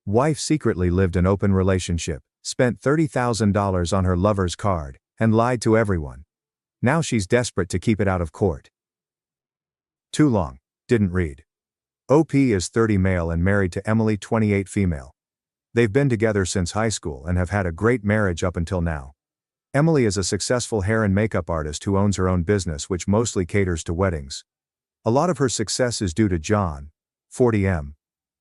Wife secretly lived an open relationship, spent $30,000 on her lover's card, and lied to everyone. Now she's desperate to keep it out of court. Too long. Didn't read. OP is 30 male and married to Emily 28 female. They've been together since high school and have had a great marriage up until now. Emily is a successful hair and makeup artist who owns her own business which mostly caters to weddings. A lot of her success is due to John, 40M,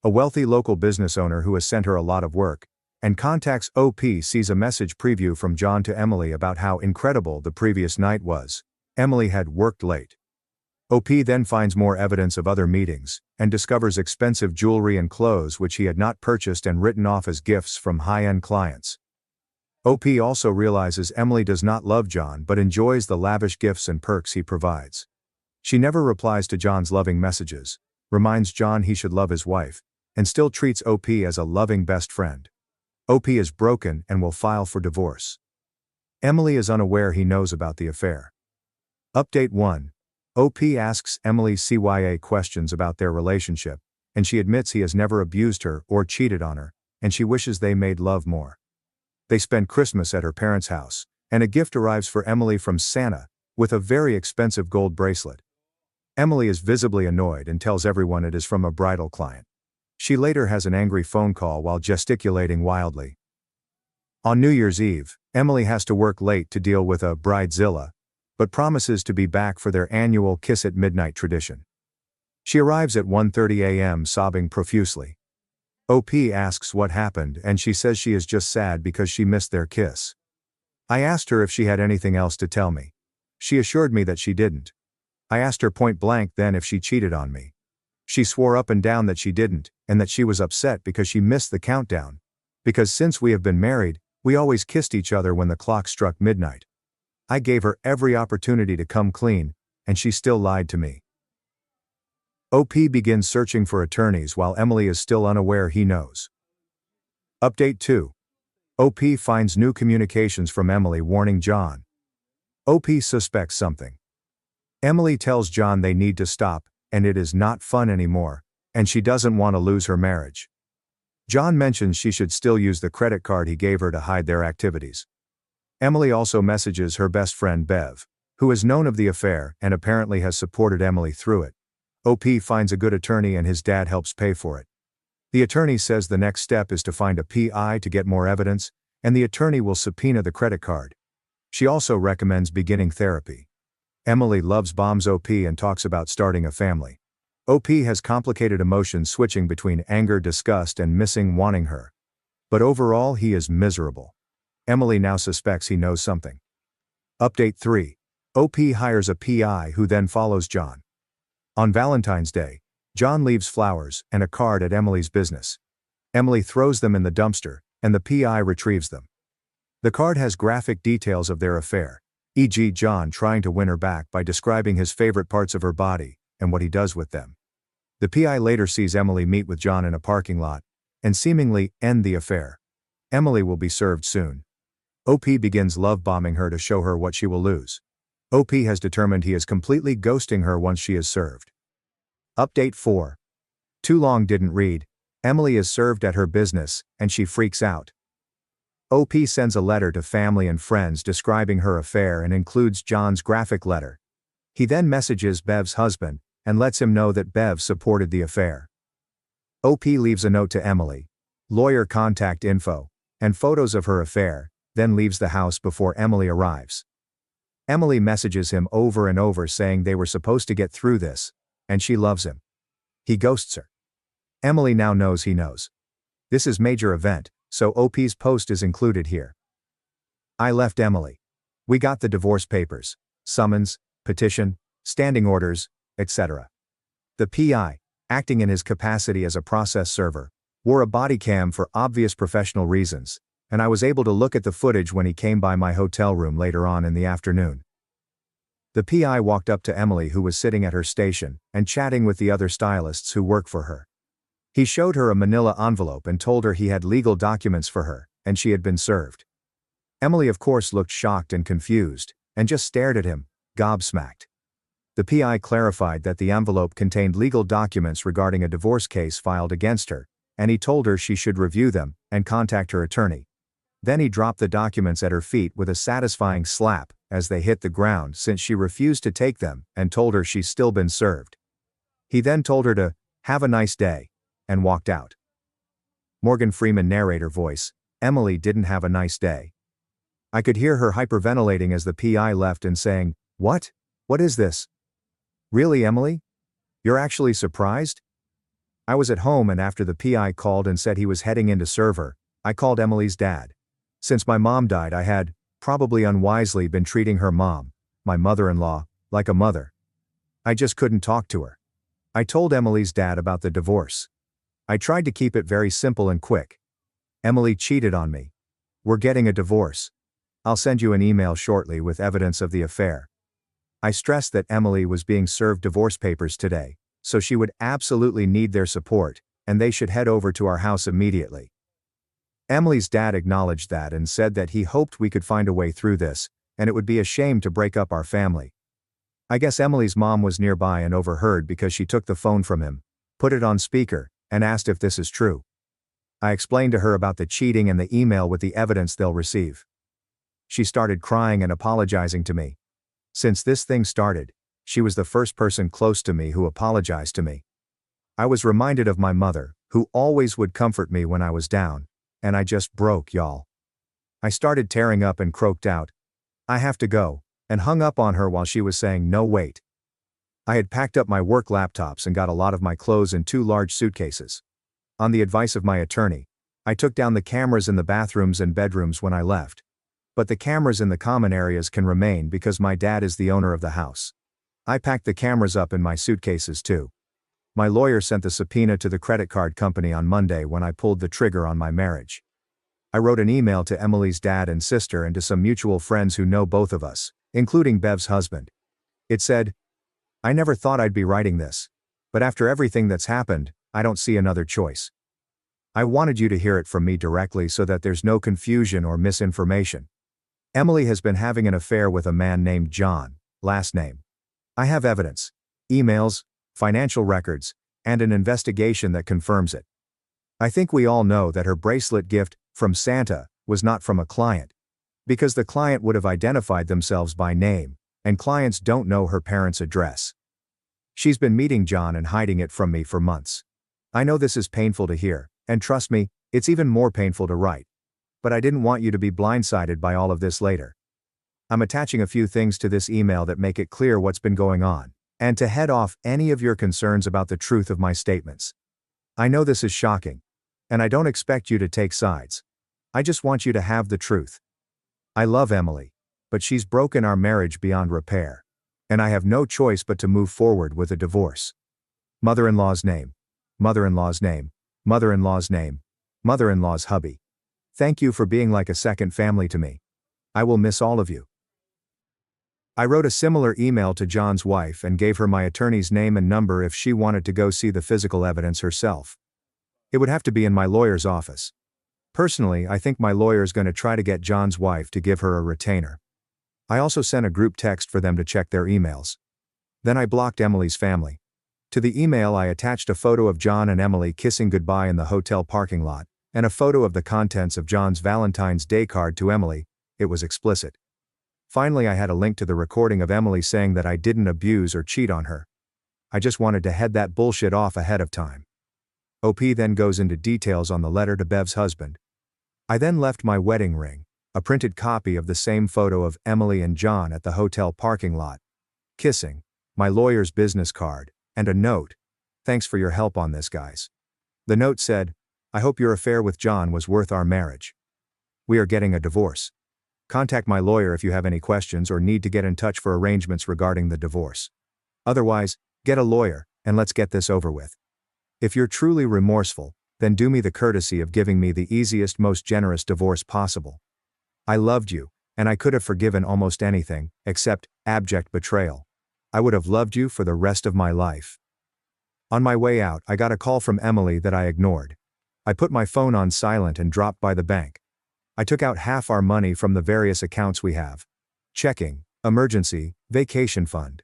a wealthy local business owner who has sent her a lot of work, and contacts OP sees a message preview from John to Emily about how incredible the previous night was. Emily had worked late. OP then finds more evidence of other meetings, and discovers expensive jewelry and clothes which he had not purchased and written off as gifts from high-end clients. OP also realizes Emily does not love John but enjoys the lavish gifts and perks he provides. She never replies to John's loving messages, reminds John he should love his wife, and still treats OP as a loving best friend. OP is broken and will file for divorce. Emily is unaware he knows about the affair. Update 1. OP asks Emily CYA questions about their relationship, and she admits he has never abused her or cheated on her, and she wishes they made love more. They spend Christmas at her parents' house, and a gift arrives for Emily from Santa, with a very expensive gold bracelet. Emily is visibly annoyed and tells everyone it is from a bridal client. She later has an angry phone call while gesticulating wildly. On New Year's Eve, Emily has to work late to deal with a bridezilla, but promises to be back for their annual kiss at midnight tradition. She arrives at 1:30 a.m. sobbing profusely. OP asks what happened and she says she is just sad because she missed their kiss. I asked her if she had anything else to tell me. She assured me that she didn't. I asked her point blank then if she cheated on me. She swore up and down that she didn't, and that she was upset because she missed the countdown. Because since we have been married, we always kissed each other when the clock struck midnight. I gave her every opportunity to come clean, and she still lied to me. OP begins searching for attorneys while Emily is still unaware he knows. Update 2. OP finds new communications from Emily warning John. OP suspects something. Emily tells John they need to stop, and it is not fun anymore, and she doesn't want to lose her marriage. John mentions she should still use the credit card he gave her to hide their activities. Emily also messages her best friend Bev, who has known of the affair and apparently has supported Emily through it. OP finds a good attorney and his dad helps pay for it. The attorney says the next step is to find a PI to get more evidence, and the attorney will subpoena the credit card. She also recommends beginning therapy. Emily loves bombs OP and talks about starting a family. OP has complicated emotions switching between anger, disgust, and missing wanting her. But overall he is miserable. Emily now suspects he knows something. Update 3. OP hires a PI who then follows John. On Valentine's Day, John leaves flowers and a card at Emily's business. Emily throws them in the dumpster, and the PI retrieves them. The card has graphic details of their affair, e.g. John trying to win her back by describing his favorite parts of her body, and what he does with them. The PI later sees Emily meet with John in a parking lot, and seemingly end the affair. Emily will be served soon. OP begins love-bombing her to show her what she will lose. OP has determined he is completely ghosting her once she is served. Update 4. Too long didn't read. Emily is served at her business, and she freaks out. OP sends a letter to family and friends describing her affair and includes John's graphic letter. He then messages Bev's husband, and lets him know that Bev supported the affair. OP leaves a note to Emily, lawyer contact info, and photos of her affair, then leaves the house before Emily arrives. Emily messages him over and over saying they were supposed to get through this, and she loves him. He ghosts her. Emily now knows he knows. This is major event, so OP's post is included here. I left Emily. We got the divorce papers, summons, petition, standing orders, etc. The PI, acting in his capacity as a process server, wore a body cam for obvious professional reasons, and I was able to look at the footage when he came by my hotel room later on in the afternoon. The PI walked up to Emily who was sitting at her station and chatting with the other stylists who work for her. He showed her a manila envelope and told her he had legal documents for her, and she had been served. Emily of course looked shocked and confused, and just stared at him, gobsmacked. The PI clarified that the envelope contained legal documents regarding a divorce case filed against her, and he told her she should review them and contact her attorney. Then he dropped the documents at her feet with a satisfying slap as they hit the ground since she refused to take them and told her she's still been served. He then told her to have a nice day and walked out. Morgan Freeman narrator voice, Emily didn't have a nice day. I could hear her hyperventilating as the PI left and saying, "What? What is this? Really, Emily? You're actually surprised?" I was at home, and after the PI called and said he was heading in to serve her, I called Emily's dad. Since my mom died, I had, probably unwisely, been treating her mom, my mother-in-law, like a mother. I just couldn't talk to her. I told Emily's dad about the divorce. I tried to keep it very simple and quick. Emily cheated on me. We're getting a divorce. I'll send you an email shortly with evidence of the affair. I stressed that Emily was being served divorce papers today, so she would absolutely need their support, and they should head over to our house immediately. Emily's dad acknowledged that and said that he hoped we could find a way through this, and it would be a shame to break up our family. I guess Emily's mom was nearby and overheard because she took the phone from him, put it on speaker, and asked if this is true. I explained to her about the cheating and the email with the evidence they'll receive. She started crying and apologizing to me. Since this thing started, she was the first person close to me who apologized to me. I was reminded of my mother, who always would comfort me when I was down, and I just broke, y'all. I started tearing up and croaked out, "I have to go," and hung up on her while she was saying, "No, wait." I had packed up my work laptops and got a lot of my clothes in 2 large suitcases. On the advice of my attorney, I took down the cameras in the bathrooms and bedrooms when I left. But the cameras in the common areas can remain because my dad is the owner of the house. I packed the cameras up in my suitcases too. My lawyer sent the subpoena to the credit card company on Monday when I pulled the trigger on my marriage. I wrote an email to Emily's dad and sister and to some mutual friends who know both of us, including Bev's husband. It said, "I never thought I'd be writing this. But after everything that's happened, I don't see another choice. I wanted you to hear it from me directly so that there's no confusion or misinformation. Emily has been having an affair with a man named John, last name. I have evidence, emails, financial records, and an investigation that confirms it. I think we all know that her bracelet gift from Santa was not from a client, because the client would have identified themselves by name, and clients don't know her parents' address. She's been meeting John and hiding it from me for months. I know this is painful to hear, and trust me, it's even more painful to write. But I didn't want you to be blindsided by all of this later. I'm attaching a few things to this email that make it clear what's been going on, and to head off any of your concerns about the truth of my statements. I know this is shocking, and I don't expect you to take sides. I just want you to have the truth. I love Emily, but she's broken our marriage beyond repair, and I have no choice but to move forward with a divorce. Mother-in-law's name. Mother-in-law's name. Mother-in-law's name. Mother-in-law's hubby. Thank you for being like a second family to me. I will miss all of you. I wrote a similar email to John's wife and gave her my attorney's name and number if she wanted to go see the physical evidence herself. It would have to be in my lawyer's office. Personally, I think my lawyer's going to try to get John's wife to give her a retainer. I also sent a group text for them to check their emails. Then I blocked Emily's family. To the email I attached a photo of John and Emily kissing goodbye in the hotel parking lot, and a photo of the contents of John's Valentine's Day card to Emily. It was explicit. Finally, I had a link to the recording of Emily saying that I didn't abuse or cheat on her. I just wanted to head that bullshit off ahead of time. OP then goes into details on the letter to Bev's husband. I then left my wedding ring, a printed copy of the same photo of Emily and John at the hotel parking lot, kissing, my lawyer's business card, and a note. Thanks for your help on this, guys. The note said, I hope your affair with John was worth our marriage. We are getting a divorce. Contact my lawyer if you have any questions or need to get in touch for arrangements regarding the divorce. Otherwise, get a lawyer, and let's get this over with. If you're truly remorseful, then do me the courtesy of giving me the easiest, most generous divorce possible. I loved you, and I could have forgiven almost anything, except abject betrayal. I would have loved you for the rest of my life. On my way out, I got a call from Emily that I ignored. I put my phone on silent and dropped by the bank. I took out half our money from the various accounts we have. Checking, emergency, vacation fund.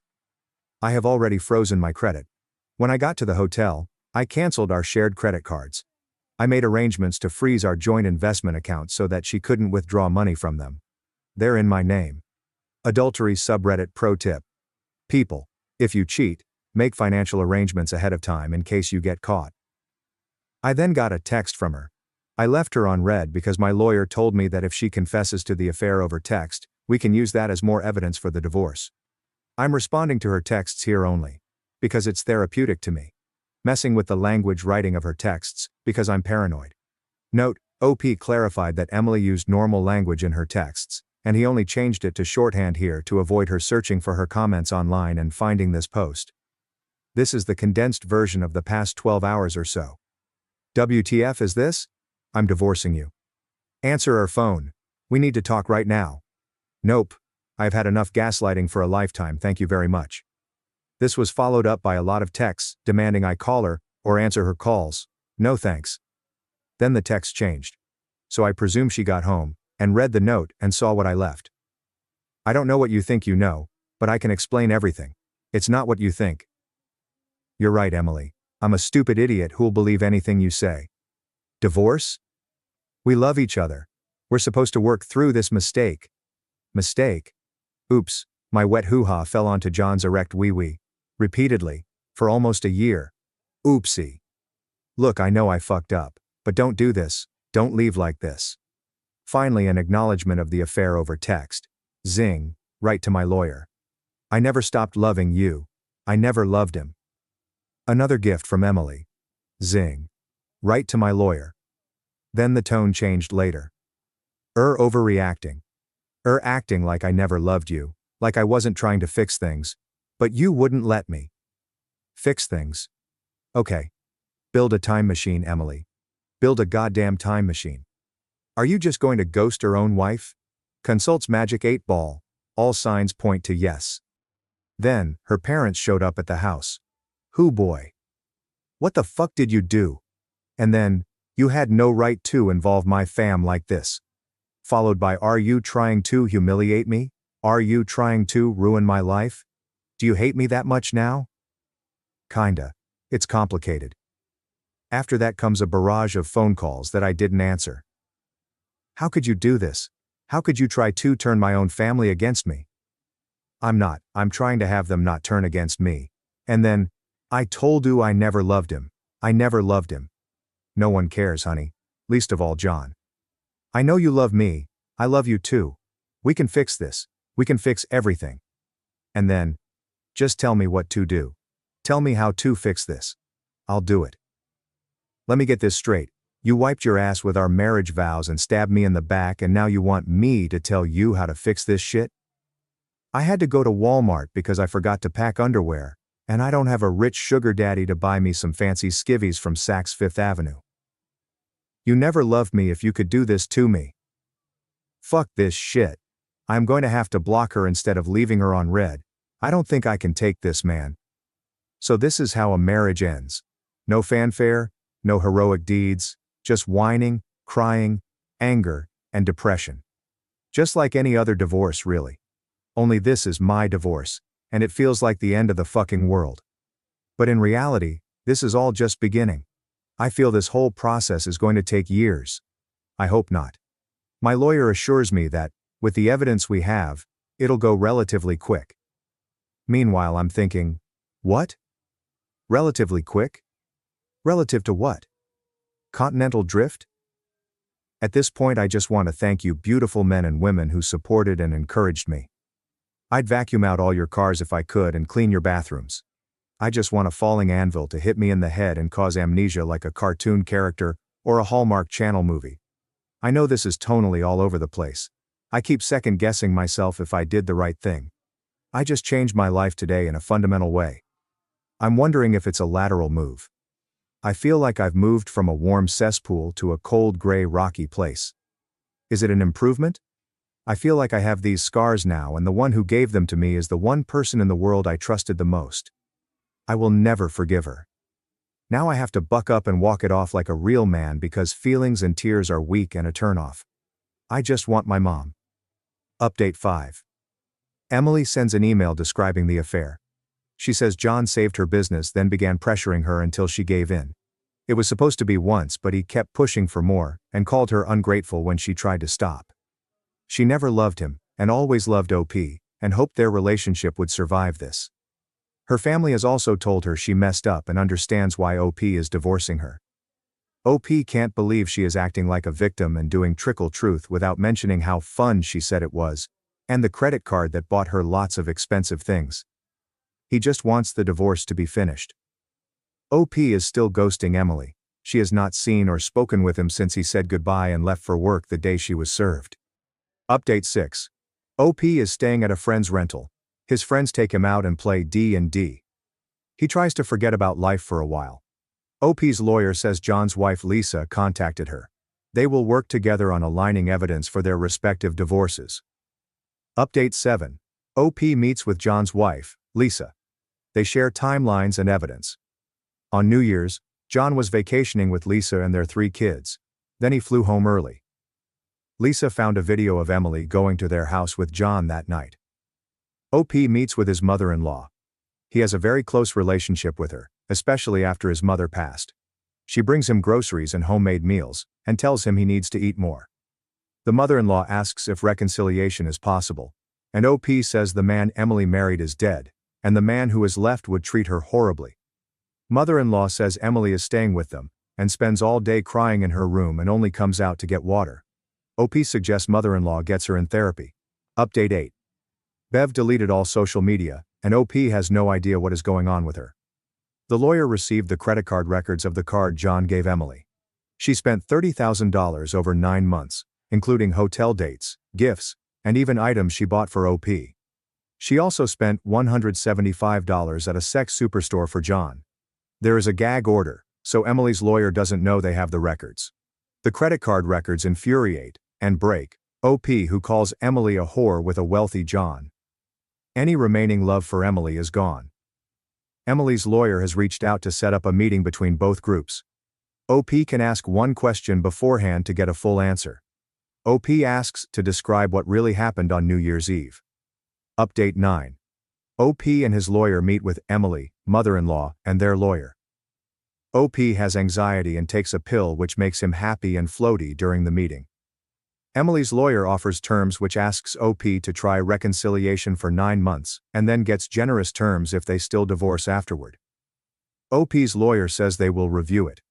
I have already frozen my credit. When I got to the hotel, I canceled our shared credit cards. I made arrangements to freeze our joint investment accounts so that she couldn't withdraw money from them. They're in my name. Adultery subreddit pro tip. People, if you cheat, make financial arrangements ahead of time in case you get caught. I then got a text from her. I left her on read because my lawyer told me that if she confesses to the affair over text, we can use that as more evidence for the divorce. I'm responding to her texts here only. Because it's therapeutic to me. Messing with the language writing of her texts, because I'm paranoid. Note, OP clarified that Emily used normal language in her texts, and he only changed it to shorthand here to avoid her searching for her comments online and finding this post. This is the condensed version of the past 12 hours or so. WTF is this? I'm divorcing you. Answer her phone. We need to talk right now. Nope. I've had enough gaslighting for a lifetime, thank you very much. This was followed up by a lot of texts demanding I call her or answer her calls. No thanks. Then the text changed. So I presume she got home and read the note and saw what I left. I don't know what you think you know, but I can explain everything. It's not what you think. You're right, Emily. I'm a stupid idiot who'll believe anything you say. Divorce? We love each other. We're supposed to work through this mistake. Mistake? Oops, my wet hoo-ha fell onto John's erect wee-wee. Repeatedly. For almost a year. Oopsie. Look, I know I fucked up, but don't do this, don't leave like this. Finally, an acknowledgement of the affair over text. Zing, right to my lawyer. I never stopped loving you. I never loved him. Another gift from Emily. Zing. Right to my lawyer. Then the tone changed later. Overreacting. Acting like I never loved you, like I wasn't trying to fix things, but you wouldn't let me. Fix things. Okay. Build a time machine, Emily. Build a goddamn time machine. Are you just going to ghost her own wife? Consults Magic 8 Ball. All signs point to yes. Then, her parents showed up at the house. Hoo boy. What the fuck did you do? And then, you had no right to involve my fam like this. Followed by, are you trying to humiliate me? Are you trying to ruin my life? Do you hate me that much now? Kinda. It's complicated. After that comes a barrage of phone calls that I didn't answer. How could you do this? How could you try to turn my own family against me? I'm trying to have them not turn against me. And then, I told you I never loved him. I never loved him. No one cares, honey. Least of all John. I know you love me. I love you too. We can fix this. We can fix everything. And then, just tell me what to do. Tell me how to fix this. I'll do it. Let me get this straight. You wiped your ass with our marriage vows and stabbed me in the back, and now you want me to tell you how to fix this shit? I had to go to Walmart because I forgot to pack underwear, and I don't have a rich sugar daddy to buy me some fancy skivvies from Saks Fifth Avenue. You never loved me if you could do this to me. Fuck this shit. I'm going to have to block her instead of leaving her on red. I don't think I can take this, man. So this is how a marriage ends. No fanfare, no heroic deeds, just whining, crying, anger, and depression. Just like any other divorce, really. Only this is my divorce, and it feels like the end of the fucking world. But in reality, this is all just beginning. I feel this whole process is going to take years. I hope not. My lawyer assures me that, with the evidence we have, it'll go relatively quick. Meanwhile, I'm thinking, what? Relatively quick? Relative to what? Continental drift? At this point, I just want to thank you beautiful men and women who supported and encouraged me. I'd vacuum out all your cars if I could and clean your bathrooms. I just want a falling anvil to hit me in the head and cause amnesia like a cartoon character or a Hallmark Channel movie. I know this is tonally all over the place. I keep second-guessing myself if I did the right thing. I just changed my life today in a fundamental way. I'm wondering if it's a lateral move. I feel like I've moved from a warm cesspool to a cold, gray, rocky place. Is it an improvement? I feel like I have these scars now, and the one who gave them to me is the one person in the world I trusted the most. I will never forgive her. Now I have to buck up and walk it off like a real man because feelings and tears are weak and a turnoff. I just want my mom. Update 5. Emily sends an email describing the affair. She says John saved her business, then began pressuring her until she gave in. It was supposed to be once, but he kept pushing for more, and called her ungrateful when she tried to stop. She never loved him, and always loved OP, and hoped their relationship would survive this. Her family has also told her she messed up and understands why OP is divorcing her. OP can't believe she is acting like a victim and doing trickle truth without mentioning how fun she said it was, and the credit card that bought her lots of expensive things. He just wants the divorce to be finished. OP is still ghosting Emily. She has not seen or spoken with him since he said goodbye and left for work the day she was served. Update 6. OP is staying at a friend's rental. His friends take him out and play D&D. He tries to forget about life for a while. OP's lawyer says John's wife Lisa contacted her. They will work together on aligning evidence for their respective divorces. Update 7. OP meets with John's wife, Lisa. They share timelines and evidence. On New Year's, John was vacationing with Lisa and their 3 kids. Then he flew home early. Lisa found a video of Emily going to their house with John that night. OP meets with his mother-in-law. He has a very close relationship with her, especially after his mother passed. She brings him groceries and homemade meals, and tells him he needs to eat more. The mother-in-law asks if reconciliation is possible, and OP says the man Emily married is dead, and the man who is left would treat her horribly. Mother-in-law says Emily is staying with them, and spends all day crying in her room and only comes out to get water. OP suggests mother-in-law gets her in therapy. Update 8. Bev deleted all social media, and OP has no idea what is going on with her. The lawyer received the credit card records of the card John gave Emily. She spent $30,000 over 9 months, including hotel dates, gifts, and even items she bought for OP. She also spent $175 at a sex superstore for John. There is a gag order, so Emily's lawyer doesn't know they have the records. The credit card records infuriate and break OP, who calls Emily a whore with a wealthy John. Any remaining love for Emily is gone. Emily's lawyer has reached out to set up a meeting between both groups. OP can ask one question beforehand to get a full answer. OP asks to describe what really happened on New Year's Eve. Update 9. OP and his lawyer meet with Emily, mother-in-law, and their lawyer. OP has anxiety and takes a pill which makes him happy and floaty during the meeting. Emily's lawyer offers terms which asks OP to try reconciliation for 9 months, and then gets generous terms if they still divorce afterward. OP's lawyer says they will review it.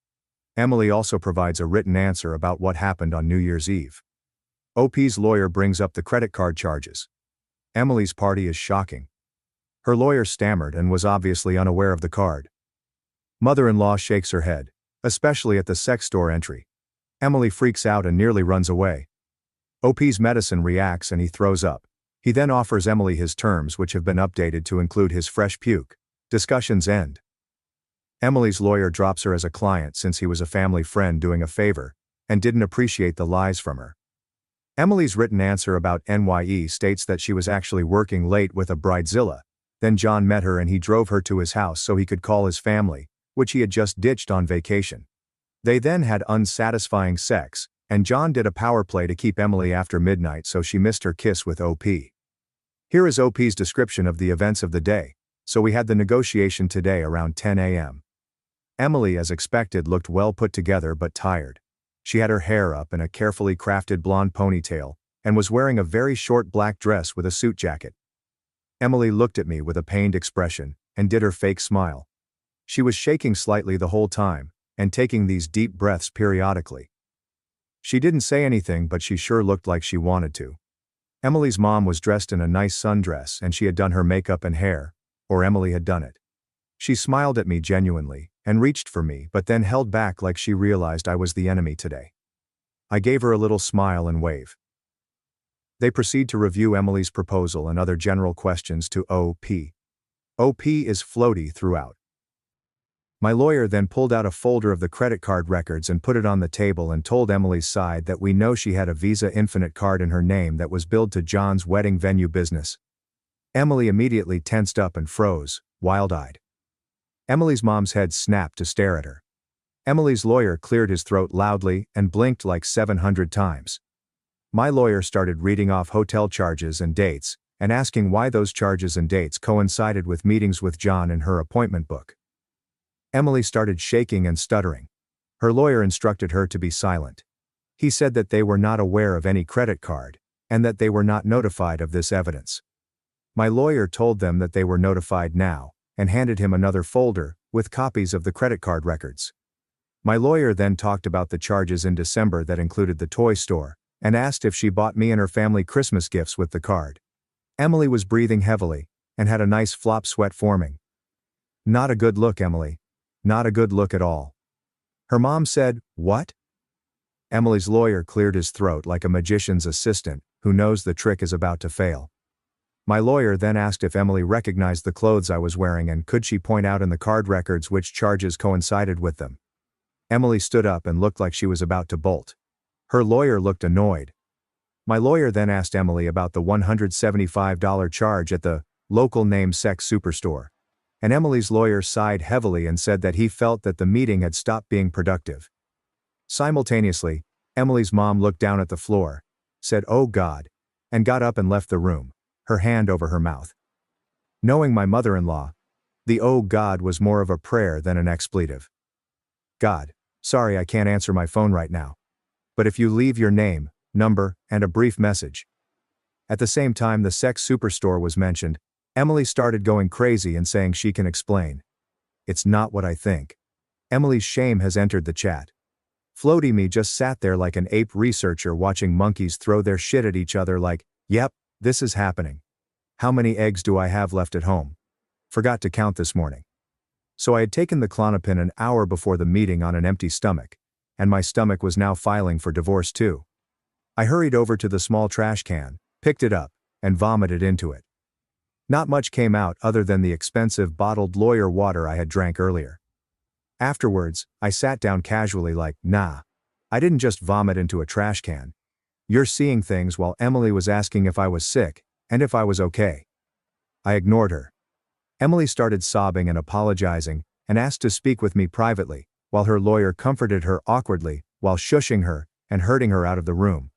Emily also provides a written answer about what happened on New Year's Eve. OP's lawyer brings up the credit card charges. Emily's party is shocking. Her lawyer stammered and was obviously unaware of the card. Mother-in-law shakes her head, especially at the sex store entry. Emily freaks out and nearly runs away. OP's medicine reacts and he throws up. He then offers Emily his terms, which have been updated to include his fresh puke. Discussions end. Emily's lawyer drops her as a client since he was a family friend doing a favor, and didn't appreciate the lies from her. Emily's written answer about NYE states that she was actually working late with a bridezilla. Then John met her and he drove her to his house so he could call his family, which he had just ditched on vacation. They then had unsatisfying sex, and John did a power play to keep Emily after midnight so she missed her kiss with OP. Here is OP's description of the events of the day. So we had the negotiation today around 10 a.m. Emily, as expected, looked well put together but tired. She had her hair up in a carefully crafted blonde ponytail, and was wearing a very short black dress with a suit jacket. Emily looked at me with a pained expression, and did her fake smile. She was shaking slightly the whole time, and taking these deep breaths periodically. She didn't say anything, but she sure looked like she wanted to. Emily's mom was dressed in a nice sundress and she had done her makeup and hair, or Emily had done it. She smiled at me genuinely, and reached for me but then held back like she realized I was the enemy today. I gave her a little smile and wave. They proceed to review Emily's proposal and other general questions to OP. OP is floaty throughout. My lawyer then pulled out a folder of the credit card records and put it on the table and told Emily's side that we know she had a Visa Infinite card in her name that was billed to John's wedding venue business. Emily immediately tensed up and froze, wild-eyed. Emily's mom's head snapped to stare at her. Emily's lawyer cleared his throat loudly and blinked like 700 times. My lawyer started reading off hotel charges and dates, and asking why those charges and dates coincided with meetings with John in her appointment book. Emily started shaking and stuttering. Her lawyer instructed her to be silent. He said that they were not aware of any credit card, and that they were not notified of this evidence. My lawyer told them that they were notified now, and handed him another folder, with copies of the credit card records. My lawyer then talked about the charges in December that included the toy store, and asked if she bought me and her family Christmas gifts with the card. Emily was breathing heavily, and had a nice flop sweat forming. Not a good look, Emily. Not a good look at all. Her mom said, "What?" Emily's lawyer cleared his throat like a magician's assistant, who knows the trick is about to fail. My lawyer then asked if Emily recognized the clothes I was wearing and could she point out in the card records which charges coincided with them. Emily stood up and looked like she was about to bolt. Her lawyer looked annoyed. My lawyer then asked Emily about the $175 charge at the local name sex superstore. And Emily's lawyer sighed heavily and said that he felt that the meeting had stopped being productive. Simultaneously, Emily's mom looked down at the floor, said, "Oh God," and got up and left the room, her hand over her mouth. Knowing my mother-in-law, the "oh God" was more of a prayer than an expletive. "God, sorry I can't answer my phone right now. But if you leave your name, number, and a brief message." At the same time the sex superstore was mentioned, Emily started going crazy and saying she can explain. "It's not what I think." Emily's shame has entered the chat. Floaty Me just sat there like an ape researcher watching monkeys throw their shit at each other like, "Yep, this is happening. How many eggs do I have left at home? Forgot to count this morning." So I had taken the Klonopin an hour before the meeting on an empty stomach, and my stomach was now filing for divorce too. I hurried over to the small trash can, picked it up, and vomited into it. Not much came out other than the expensive bottled lawyer water I had drank earlier. Afterwards, I sat down casually like, "Nah. I didn't just vomit into a trash can." You're seeing things while Emily was asking if I was sick, and if I was okay. I ignored her. Emily started sobbing and apologizing, and asked to speak with me privately, while her lawyer comforted her awkwardly, while shushing her, and herding her out of the room.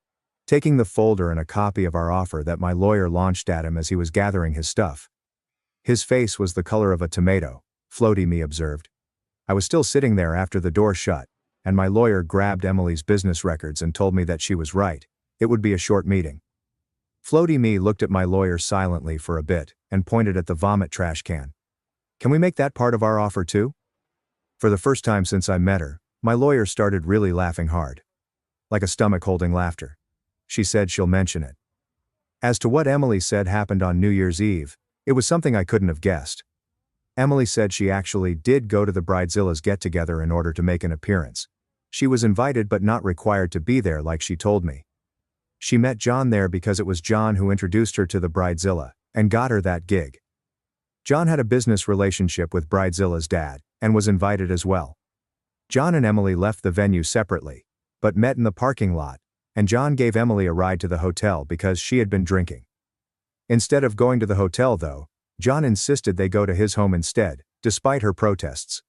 Taking the folder and a copy of our offer that my lawyer launched at him as he was gathering his stuff. His face was the color of a tomato, Floaty Me observed. I was still sitting there after the door shut, and my lawyer grabbed Emily's business records and told me that she was right. It would be a short meeting. Floaty Me looked at my lawyer silently for a bit, and pointed at the vomit trash can. "Can we make that part of our offer too?" For the first time since I met her, my lawyer started really laughing hard. Like a stomach holding laughter. She said she'll mention it. As to what Emily said happened on New Year's Eve, it was something I couldn't have guessed. Emily said she actually did go to the Bridezilla's get-together in order to make an appearance. She was invited but not required to be there like she told me. She met John there because it was John who introduced her to the Bridezilla, and got her that gig. John had a business relationship with Bridezilla's dad, and was invited as well. John and Emily left the venue separately, but met in the parking lot, and John gave Emily a ride to the hotel because she had been drinking. Instead of going to the hotel though, John insisted they go to his home instead, despite her protests.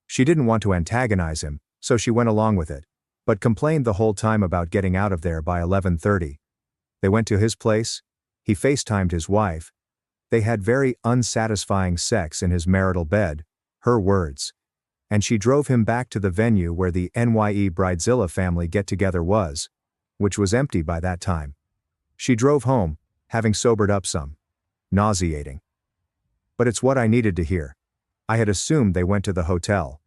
She didn't want to antagonize him, so she went along with it, but complained the whole time about getting out of there by 11:30. They went to his place, he FaceTimed his wife. They had very unsatisfying sex in his marital bed, her words. And she drove him back to the venue where the NYE Bridezilla family get-together was, which was empty by that time. She drove home, having sobered up some. Nauseating. But it's what I needed to hear. I had assumed they went to the hotel,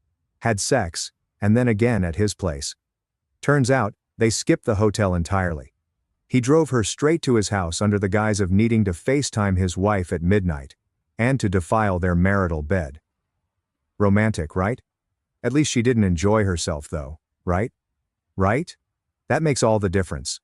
had sex, and then again at his place. Turns out, they skipped the hotel entirely. He drove her straight to his house under the guise of needing to FaceTime his wife at midnight, and to defile their marital bed. Romantic, right? At least she didn't enjoy herself though, right? Right? That makes all the difference.